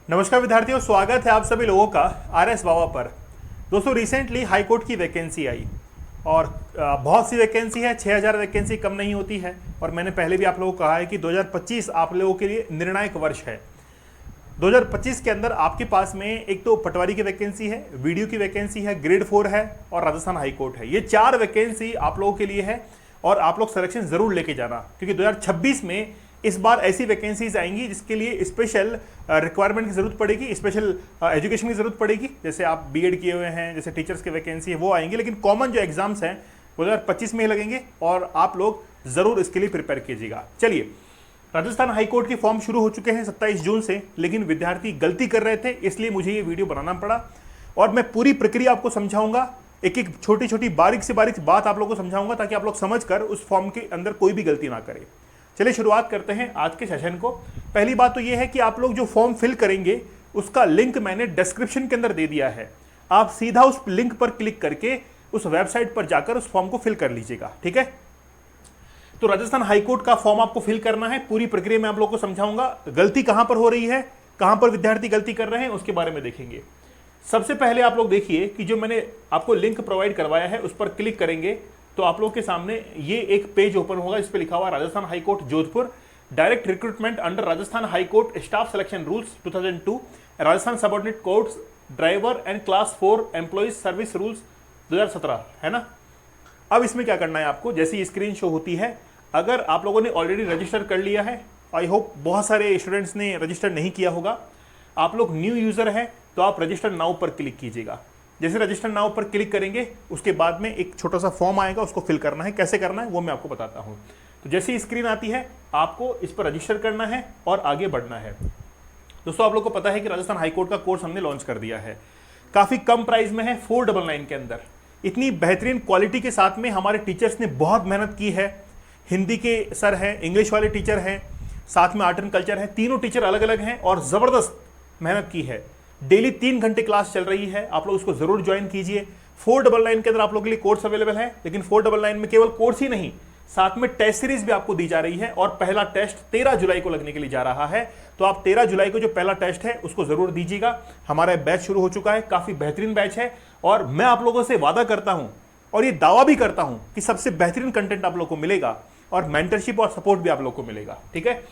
नमस्कार विद्यार्थियों, स्वागत है आप सभी लोगों का आरएस बाबा पर। दोस्तों, रिसेंटली हाई कोर्ट की वैकेंसी आई और बहुत सी वैकेंसी है। 6000 वैकेंसी कम नहीं होती है। और मैंने पहले भी आप लोगों को कहा है कि 2025 आप लोगों के लिए निर्णायक वर्ष है। 2025 के अंदर आपके पास में एक तो पटवारी की वैकेंसी है, वीडियो की वैकेंसी है, ग्रेड 4 है और राजस्थान हाई कोर्ट है। ये 4 वैकेंसी आप लोगों के लिए है और आप लोग सिलेक्शन जरूर लेके जाना, क्योंकि 2026 में इस बार ऐसी वैकेंसीज आएंगी जिसके लिए स्पेशल रिक्वायरमेंट की जरूरत पड़ेगी, स्पेशल एजुकेशन की जरूरत पड़ेगी। जैसे आप बीएड किए हुए हैं, जैसे टीचर्स की वैकेंसी है वो आएंगी, लेकिन कॉमन जो एग्जाम्स हैं वो 2025 में ही लगेंगे और आप लोग जरूर इसके लिए प्रिपेयर कीजिएगा। चलिए, राजस्थान हाईकोर्ट के फॉर्म शुरू हो चुके हैं 27 जून से, लेकिन विद्यार्थी गलती कर रहे थे, इसलिए मुझे ये वीडियो बनाना पड़ा और मैं पूरी प्रक्रिया आपको समझाऊंगा। एक एक छोटी छोटी बारीक से बारीक बात आप लोगों को समझाऊंगा ताकि आप लोग समझकर उस फॉर्म के अंदर कोई भी गलती ना करें। चलिए शुरुआत करते हैं आज के सेशन को। पहली बात तो यह है कि आप लोग जो फॉर्म फिल करेंगे उसका लिंक मैंने डिस्क्रिप्शन के अंदर दे दिया है। आप सीधा उस लिंक पर क्लिक करके उस वेबसाइट पर जाकर उस फॉर्म को फिल कर लीजिएगा, ठीक है। तो राजस्थान हाईकोर्ट का फॉर्म आपको फिल करना है। पूरी प्रक्रिया में आप लोग को समझाऊंगा। गलती कहां पर हो रही है, कहां पर विद्यार्थी गलती कर रहे हैं, उसके बारे में देखेंगे। सबसे पहले आप लोग देखिए कि जो मैंने आपको लिंक प्रोवाइड करवाया है उस पर क्लिक करेंगे तो आप लोग के सामने ये एक पेज ओपन होगा। इस पे लिखा हुआ Rajasthan high court Jodhpur, direct recruitment under Rajasthan high court staff selection rules 2002, Rajasthan subordinate courts driver and class 4 employees service rules 2017, है ना। अब इसमें क्या करना है आपको, जैसी स्क्रीन शो होती है, अगर आप लोगों ने ऑलरेडी रजिस्टर कर लिया है, आई होप बहुत सारे स्टूडेंट्स ने रजिस्टर नहीं किया होगा, आप लोग न्यू यूजर हैं तो आप रजिस्टर नाउ पर क्लिक कीजिएगा। जैसे रजिस्टर नाउ पर क्लिक करेंगे उसके बाद में एक छोटा सा फॉर्म आएगा, उसको फिल करना है। कैसे करना है वो मैं आपको बताता हूं। तो जैसे ही स्क्रीन आती है आपको इस पर रजिस्टर करना है और आगे बढ़ना है। दोस्तों, आप लोग को पता है कि राजस्थान हाईकोर्ट का कोर्स हमने लॉन्च कर दिया है। काफी कम प्राइस में है, 499 के अंदर। इतनी बेहतरीन क्वालिटी के साथ में हमारे टीचर्स ने बहुत मेहनत की है। हिंदी के सर हैं, इंग्लिश वाले टीचर हैं, साथ में आर्ट एंड कल्चर है। तीनों टीचर अलग अलग हैं और जबरदस्त मेहनत की है। डेली 3 घंटे क्लास चल रही है, आप लोग उसको जरूर ज्वाइन कीजिए। 499 के अंदर आप लोग के लिए कोर्स अवेलेबल है, लेकिन 499 में केवल कोर्स ही नहीं, साथ में टेस्ट सीरीज भी आपको दी जा रही है और पहला टेस्ट 13 जुलाई को लगने के लिए जा रहा है। तो आप 13 जुलाई को जो पहला टेस्ट है उसको जरूर दीजिएगा। हमारा बैच शुरू हो चुका है, काफी बेहतरीन बैच है और मैं आप लोगों से वादा करता हूं और ये दावा भी करता हूं कि सबसे बेहतरीन कंटेंट आप लोग को मिलेगा और मेंटरशिप और सपोर्ट भी आप लोग को मिलेगा, ठीक है।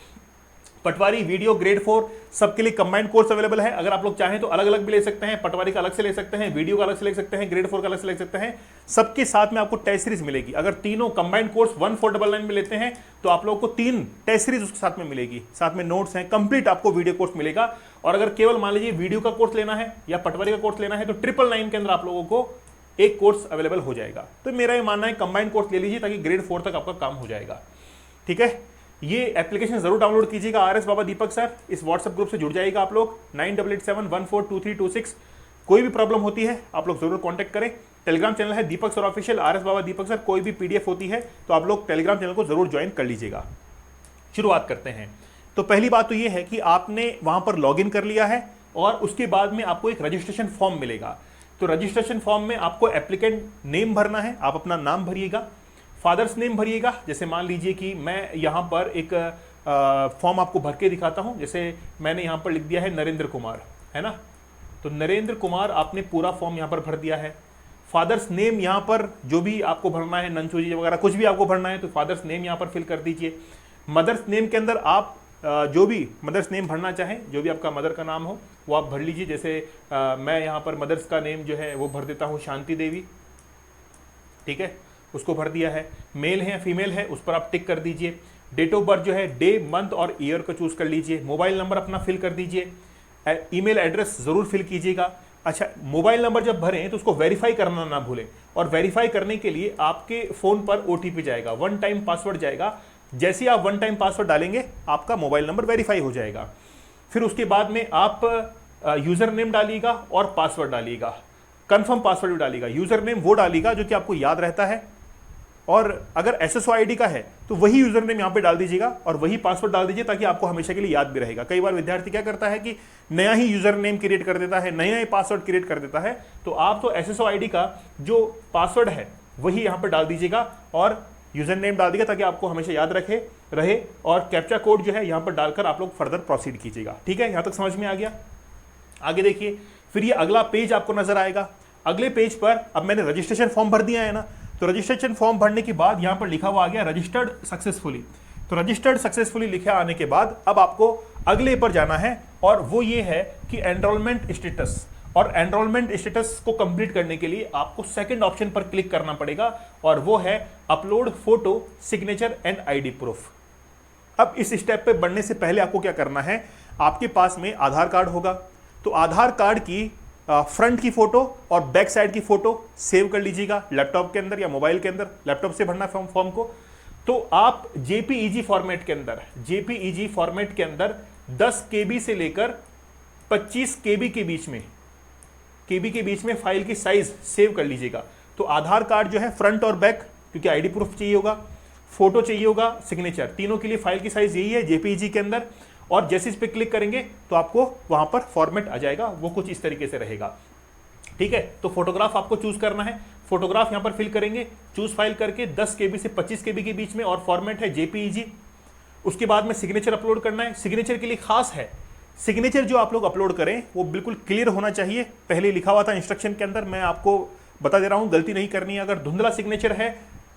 पटवारी, वीडियो, ग्रेड 4 सबके लिए कंबाइंड कोर्स अवेलेबल है। अगर आप लोग चाहें तो अलग अलग भी ले सकते हैं, पटवारी का अलग से ले सकते हैं, वीडियो का अलग से ले सकते हैं, ग्रेड 4 का अलग से ले सकते हैं। सबके साथ में आपको टेस्ट सीरीज मिलेगी। अगर तीनों कंबाइंड कोर्स 1499 में लेते हैं तो आप लोगों को 3 टेस्ट सीरीज उसके साथ में मिलेगी, साथ में नोट्स हैं, कंप्लीट आपको वीडियो कोर्स मिलेगा। और अगर केवल मान लीजिए वीडियो का कोर्स लेना है या पटवारी का कोर्स लेना है तो 999 के अंदर आप लोगों को एक कोर्स अवेलेबल हो जाएगा। तो मेरा ये मानना है कंबाइंड कोर्स ले लीजिए ताकि ग्रेड 4 तक आपका काम हो जाएगा, ठीक है। ये एप्लीकेशन जरूर डाउनलोड कीजिएगा। आरएस बाबा दीपक सर, इस व्हाट्सएप ग्रुप से जुड़ जाइएगा आप लोग। 9887142326। कोई भी प्रॉब्लम होती है आप लोग जरूर कांटेक्ट करें। टेलीग्राम चैनल है दीपक सर ऑफिशियल, आरएस बाबा दीपक सर। कोई भी पीडीएफ होती है तो आप लोग टेलीग्राम चैनल को जरूर ज्वाइन कर लीजिएगा। शुरुआत करते हैं। तो पहली बात तो यह है कि आपने वहां पर लॉग इन कर लिया है और उसके बाद में आपको एक रजिस्ट्रेशन फॉर्म मिलेगा। तो रजिस्ट्रेशन फॉर्म में आपको एप्लीकेंट नेम भरना है, आप अपना नाम भरिएगा, फादर्स नेम भरिएगा। जैसे मान लीजिए कि मैं यहाँ पर एक फॉर्म आपको भर के दिखाता हूँ। जैसे मैंने यहाँ पर लिख दिया है नरेंद्र कुमार, है ना। तो नरेंद्र कुमार आपने पूरा फॉर्म यहाँ पर भर दिया है। फादर्स नेम यहाँ पर जो भी आपको भरना है, नंचूजी वगैरह कुछ भी आपको भरना है तो फादर्स नेम यहाँ पर फिल कर दीजिए। मदर्स नेम के अंदर आप जो भी मदर्स नेम भरना चाहें, जो भी आपका मदर का नाम हो वो आप भर लीजिए। जैसे मैं यहाँ पर मदर्स का नेम जो है वो भर देता हूँ शांति देवी, ठीक है, उसको भर दिया है। मेल है या फीमेल है उस पर आप टिक कर दीजिए। डेट ऑफ बर्थ जो है डे, मंथ और ईयर को चूज कर लीजिए। मोबाइल नंबर अपना फिल कर दीजिए। ईमेल एड्रेस जरूर फिल कीजिएगा। अच्छा, मोबाइल नंबर जब भरें तो उसको वेरीफाई करना ना भूलें और वेरीफाई करने के लिए आपके फोन पर ओटीपी जाएगा, 1 टाइम पासवर्ड जाएगा। जैसे ही आप 1 टाइम पासवर्ड डालेंगे आपका मोबाइल नंबर वेरीफाई हो जाएगा। फिर उसके बाद में आप यूजर नेम डालिएगा और पासवर्ड डालिएगा, कंफर्म पासवर्ड भी डालिएगा। यूजर नेम वो डालिएगा जो कि आपको याद रहता है और अगर एसएसओ आईडी का है तो वही यूजर नेम यहाँ पे डाल दीजिएगा और वही पासवर्ड डाल दीजिए ताकि आपको हमेशा के लिए याद भी रहेगा। कई बार विद्यार्थी क्या करता है कि नया ही यूजर नेम क्रिएट कर देता है, नया ही पासवर्ड क्रिएट कर देता है। तो आप तो एसएसओ आईडी का जो पासवर्ड है वही यहाँ पर डाल दीजिएगा और यूजर नेम डाल दीजिएगा ताकि आपको हमेशा याद रहे और कैप्चा कोड जो है यहाँ पर डालकर आप लोग फर्दर प्रोसीड कीजिएगा। ठीक है, यहाँ तक समझ में आ गया। आगे देखिए, फिर ये अगला पेज आपको नजर आएगा। अगले पेज पर अब मैंने रजिस्ट्रेशन फॉर्म भर दिया है ना, तो रजिस्ट्रेशन फॉर्म भरने के बाद यहां पर लिखा हुआ आ गया रजिस्टर्ड सक्सेसफुली। तो रजिस्टर्ड सक्सेसफुली लिखा आने के बाद अब आपको अगले पर जाना है, और वो ये है कि एनरोलमेंट स्टेटस। और एनरोलमेंट स्टेटस को कंप्लीट करने के लिए आपको सेकंड ऑप्शन पर क्लिक करना पड़ेगा, और वो है upload photo signature and ID proof. अब इस स्टेप पे बढ़ने से पहले आपको क्या करना है, आपके पास में आधार कार्ड होगा, तो आधार कार्ड की फ्रंट की फोटो और बैक साइड की फोटो सेव कर लीजिएगा लैपटॉप के अंदर या मोबाइल के अंदर। लैपटॉप से भरना फॉर्म को, तो आप जेपीईजी फॉर्मेट के अंदर 10 केबी से लेकर 25 केबी के बीच में फाइल की साइज सेव कर लीजिएगा। तो आधार कार्ड जो है फ्रंट और बैक, क्योंकि आईडी प्रूफ चाहिए होगा, फोटो चाहिए होगा, सिग्नेचर, तीनों के लिए फाइल की साइज यही है जेपीईजी के अंदर। और जैसे इस पे क्लिक करेंगे तो आपको वहां पर फॉर्मेट आ जाएगा, वो कुछ इस तरीके से रहेगा। ठीक है, तो फोटोग्राफ आपको चूज करना है, फोटोग्राफ यहां पर फिल करेंगे, चूज फाइल करके 10 केबी से 25 केबी के बीच में, और फॉर्मेट है जेपीईजी। उसके बाद में सिग्नेचर अपलोड करना है। सिग्नेचर के लिए खास है, सिग्नेचर जो आप लोग अपलोड करें वो बिल्कुल क्लियर होना चाहिए। पहले लिखा हुआ था इंस्ट्रक्शन के अंदर, मैं आपको बता दे रहा हूं, गलती नहीं करनी है। अगर धुंधला सिग्नेचर है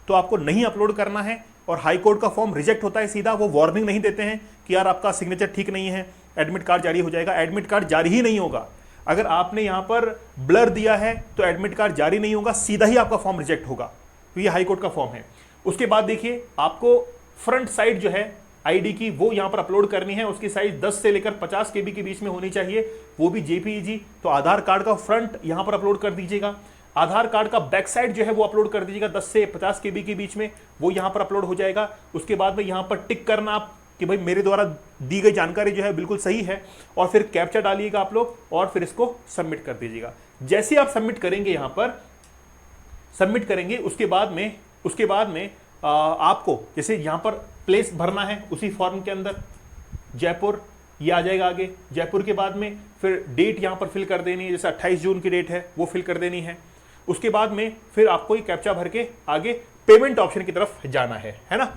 तो आपको नहीं अपलोड करना है, और हाई कोर्ट का फॉर्म रिजेक्ट होता है सीधा। वो वार्निंग नहीं देते हैं कि यार आपका सिग्नेचर ठीक नहीं है, एडमिट कार्ड जारी हो जाएगा। एडमिट कार्ड जारी ही नहीं होगा। अगर आपने यहां पर ब्लर दिया है तो एडमिट कार्ड जारी नहीं होगा, सीधा ही आपका फॉर्म रिजेक्ट होगा। तो ये हाई कोर्ट का फॉर्म है। उसके बाद देखिए, आपको फ्रंट साइड जो है आईडी की वो यहां पर अपलोड करनी है। उसकी साइज 10 से लेकर 50 केबी के बीच में होनी चाहिए, वो भी जेपीईजी। तो आधार कार्ड का फ्रंट यहां पर अपलोड कर दीजिएगा। आधार कार्ड का बैक साइड जो है वो अपलोड कर दीजिएगा 10 से 50 केबी के बीच में, वो यहां पर अपलोड हो जाएगा। उसके बाद में यहां पर टिक करना आप कि भाई मेरे द्वारा दी गई जानकारी जो है बिल्कुल सही है, और फिर कैप्चा डालिएगा आप लोग, और फिर इसको सबमिट कर दीजिएगा। जैसे आप सबमिट करेंगे, यहां पर सबमिट करेंगे, उसके बाद में आपको जैसे यहां पर प्लेस भरना है उसी फॉर्म के अंदर, जयपुर ये आ जाएगा आगे। जयपुर के बाद में फिर डेट यहां पर फिल कर देनी है, जैसे 28 जून की डेट है वो फिल कर देनी है। उसके बाद में फिर आपको ये कैप्चा भर के आगे पेमेंट ऑप्शन की तरफ जाना है ना।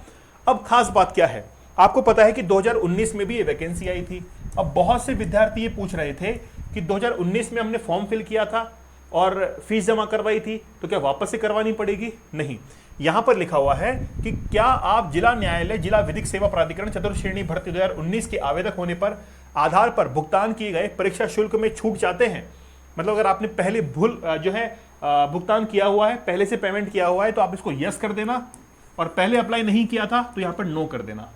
अब खास बात क्या है, आपको पता है कि 2019 में भी ये वैकेंसी आई थी। अब बहुत से विद्यार्थी ये पूछ रहे थे कि 2019 में हमने फॉर्म फिल किया था और फीस जमा करवाई थी, तो क्या वापस से करवानी पड़ेगी? नहीं, यहां पर लिखा हुआ है कि क्या आप जिला न्यायालय जिला विधिक सेवा प्राधिकरण चतुर्थ श्रेणी भर्ती 2019 के आवेदक होने पर आधार पर भुगतान किए गए परीक्षा शुल्क में छूट चाहते हैं। मतलब अगर आपने पहले भूल जो है भुगतान किया हुआ है, पहले से पेमेंट किया हुआ है, तो आप इसको यस कर देना, और पहले अप्लाई नहीं किया था तो यहां पर नो कर देना।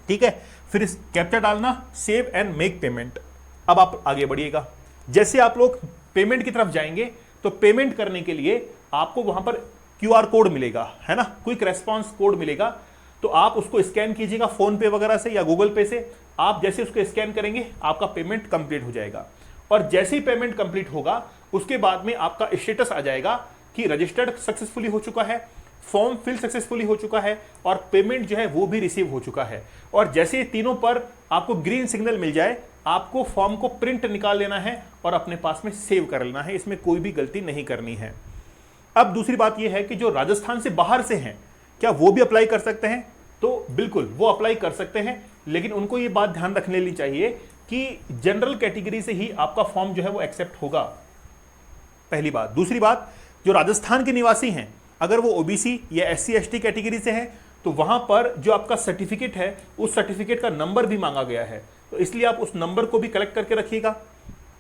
ठीक है, फिर इस कैप्चा डालना, सेव एंड मेक पेमेंट। अब आप आगे बढ़िएगा। जैसे आप लोग पेमेंट की तरफ जाएंगे तो पेमेंट करने के लिए आपको वहां पर क्यूआर कोड मिलेगा, है ना, क्विक रेस्पॉन्स कोड मिलेगा। तो आप उसको स्कैन कीजिएगा फोन पे वगैरह से या गूगल पे से। आप जैसे उसको स्कैन करेंगे आपका पेमेंट कंप्लीट हो जाएगा, और जैसे ही पेमेंट कंप्लीट होगा उसके बाद में आपका स्टेटस आ जाएगा कि रजिस्टर्ड सक्सेसफुली हो चुका है, फॉर्म फिल सक्सेसफुली हो चुका है, और पेमेंट जो है वो भी रिसीव हो चुका है। और जैसे ही तीनों पर आपको ग्रीन सिग्नल मिल जाए, आपको फॉर्म को प्रिंट निकाल लेना है और अपने पास में सेव कर लेना है। इसमें कोई भी गलती नहीं करनी है। अब दूसरी बात यह है कि जो राजस्थान से बाहर से हैं, क्या वो भी अप्लाई कर सकते हैं? तो बिल्कुल वो अप्लाई कर सकते हैं, लेकिन उनको ये बात ध्यान रखने ली चाहिए कि जनरल कैटेगरी से ही आपका फॉर्म जो है वो एक्सेप्ट होगा, पहली बात। दूसरी बात, जो राजस्थान के निवासी हैं, अगर वो ओबीसी या एससी एसटी कैटेगरी से हैं, तो वहां पर जो आपका सर्टिफिकेट है उस सर्टिफिकेट का नंबर भी मांगा गया है, तो इसलिए आप उस नंबर को भी कलेक्ट करके रखिएगा।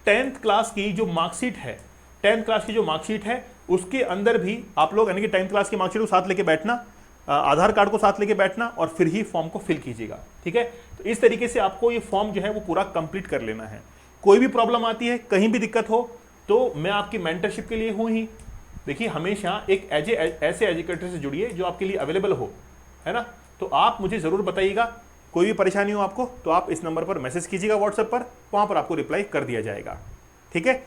10th क्लास की जो मार्कशीट है, 10th क्लास की जो मार्कशीट है उसके अंदर भी आप लोग यानी कि 10th क्लास की मार्कशीट को साथ लेके बैठना, आधार कार्ड को साथ लेके बैठना, और फिर ही फॉर्म को फिल कीजिएगा। ठीक है, तो इस तरीके से आपको ये फॉर्म जो है वो पूरा कंप्लीट कर लेना है। कोई भी प्रॉब्लम आती है, कहीं भी दिक्कत हो, तो मैं आपकी मेंटरशिप के लिए हूं ही। देखिए, हमेशा एक ऐसे एजुकेटर से जुड़िए जो आपके लिए अवेलेबल हो, है ना। तो आप मुझे जरूर बताइएगा, कोई भी परेशानी हो आपको तो आप इस नंबर पर मैसेज कीजिएगा व्हाट्सएप पर, वहां पर आपको रिप्लाई कर दिया जाएगा। ठीक है,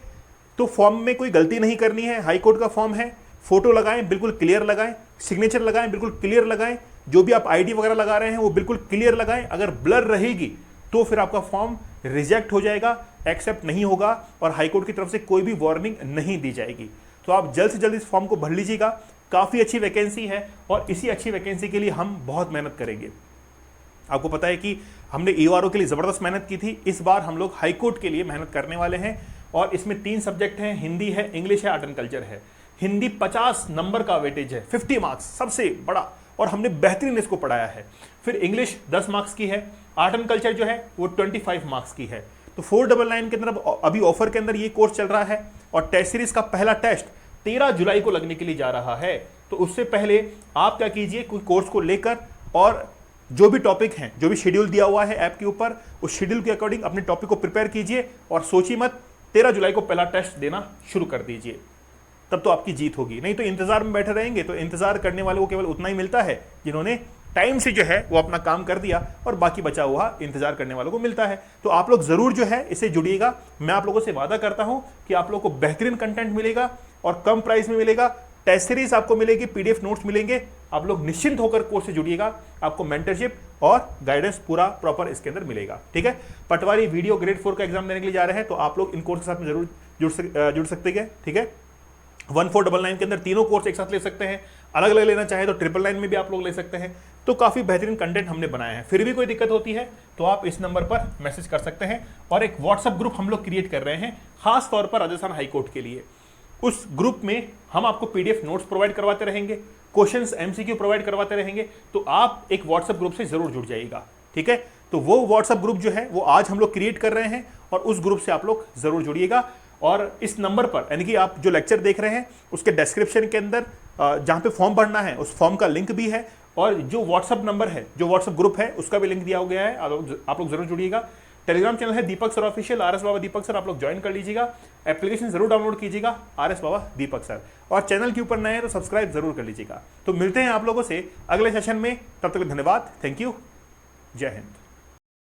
तो फॉर्म में कोई गलती नहीं करनी है। हाई कोर्ट का फॉर्म है, फोटो लगाएं, बिल्कुल क्लियर लगाएं, सिग्नेचर लगाएं, बिल्कुल क्लियर लगाएं, जो भी आप आईडी वगैरह लगा रहे हैं वो बिल्कुल क्लियर लगाएं। अगर ब्लर रहेगी तो फिर आपका फॉर्म रिजेक्ट हो जाएगा, एक्सेप्ट नहीं होगा, और हाईकोर्ट की तरफ से कोई भी वार्निंग नहीं दी जाएगी। तो आप जल्द से जल्द इस फॉर्म को भर लीजिएगा। काफ़ी अच्छी वैकेंसी है, और इसी अच्छी वैकेंसी के लिए हम बहुत मेहनत करेंगे। आपको पता है कि हमने EORO के लिए ज़बरदस्त मेहनत की थी, इस बार हम लोग हाई कोर्ट के लिए मेहनत करने वाले हैं और इसमें 3 सब्जेक्ट हैं, हिंदी है, इंग्लिश है, आर्ट एंड कल्चर है। हिंदी 50 नंबर का वेटेज है, 50 मार्क्स सबसे बड़ा, और हमने बेहतरीन इसको पढ़ाया है। फिर इंग्लिश 10 मार्क्स की है, आर्ट एंड कल्चर जो है वो 25 मार्क्स की है। तो 499 के अंदर अभी ऑफर के अंदर ये कोर्स चल रहा है और टेस्ट सीरीज का पहला टेस्ट 13 जुलाई को लगने के लिए जा रहा है। तो उससे पहले आप क्या कीजिए, कोई कोर्स को लेकर और जो भी टॉपिक हैं, जो भी शेड्यूल दिया हुआ है ऐप के ऊपर, उस शेड्यूल के अकॉर्डिंग अपने टॉपिक को प्रिपेयर कीजिए और सोचिए मत, 13 जुलाई को पहला टेस्ट देना शुरू कर दीजिए, तब तो आपकी जीत होगी। नहीं तो इंतजार में बैठे रहेंगे तो इंतजार करने वालों को केवल उतना ही मिलता है जिन्होंने टाइम से जो है वो अपना काम कर दिया, और बाकी बचा हुआ इंतजार करने वालों को मिलता है। तो आप लोग जरूर जो है इसे जुड़िएगा। मैं आप लोगों से वादा करता हूं कि आप लोगों को बेहतरीन कंटेंट मिलेगा और कम प्राइस में मिलेगा। टेस्ट सीरीज आपको मिलेगी, PDF नोट्स मिलेंगे। आप लोग निश्चिंत होकर कोर्स से जुड़िएगा, आपको मेंटरशिप और गाइडेंस पूरा प्रॉपर इसके अंदर मिलेगा। ठीक है, पटवारी वीडियो ग्रेड 4 का एग्जाम देने के लिए जा रहे हैं, तो आप लोग इन कोर्स के साथ में जरूर जुड़ सकते हैं। ठीक है, 1499 के अंदर तीनों कोर्स एक साथ ले सकते हैं, अलग अलग लेना चाहे तो 999 में भी आप लोग ले सकते हैं। तो काफ़ी बेहतरीन कंटेंट हमने बनाया है। फिर भी कोई दिक्कत होती है तो आप इस नंबर पर मैसेज कर सकते हैं, और एक व्हाट्सएप ग्रुप हम लोग क्रिएट कर रहे हैं खास तौर पर राजस्थान हाईकोर्ट के लिए। उस ग्रुप में हम आपको PDF नोट्स प्रोवाइड करवाते रहेंगे, क्वेश्चंस MCQ प्रोवाइड करवाते रहेंगे, तो आप एक व्हाट्सएप ग्रुप से जरूर जुड़ जाइएगा। ठीक है, तो वो व्हाट्सएप ग्रुप जो है वो आज हम लोग क्रिएट कर रहे हैं और उस ग्रुप से आप लोग जरूर जुड़िएगा। और इस नंबर पर, यानी कि आप जो लेक्चर देख रहे हैं उसके डिस्क्रिप्शन के अंदर जहां पे फॉर्म भरना है उस फॉर्म का लिंक भी है, और जो व्हाट्सएप नंबर है, जो व्हाट्सएप ग्रुप है, उसका भी लिंक दिया गया है। आप लोग जरूर जुड़िएगा। टेलीग्राम चैनल है दीपक सर ऑफिशियल, RS बाबा दीपक सर, आप लोग ज्वाइन कर लीजिएगा। एप्लीकेशन जरूर डाउनलोड कीजिएगा, RS बाबा दीपक सर, और चैनल के ऊपर नए हैं तो सब्सक्राइब जरूर कर लीजिएगा। तो मिलते हैं आप लोगों से अगले सेशन में, तब तक धन्यवाद, थैंक यू, जय हिंद।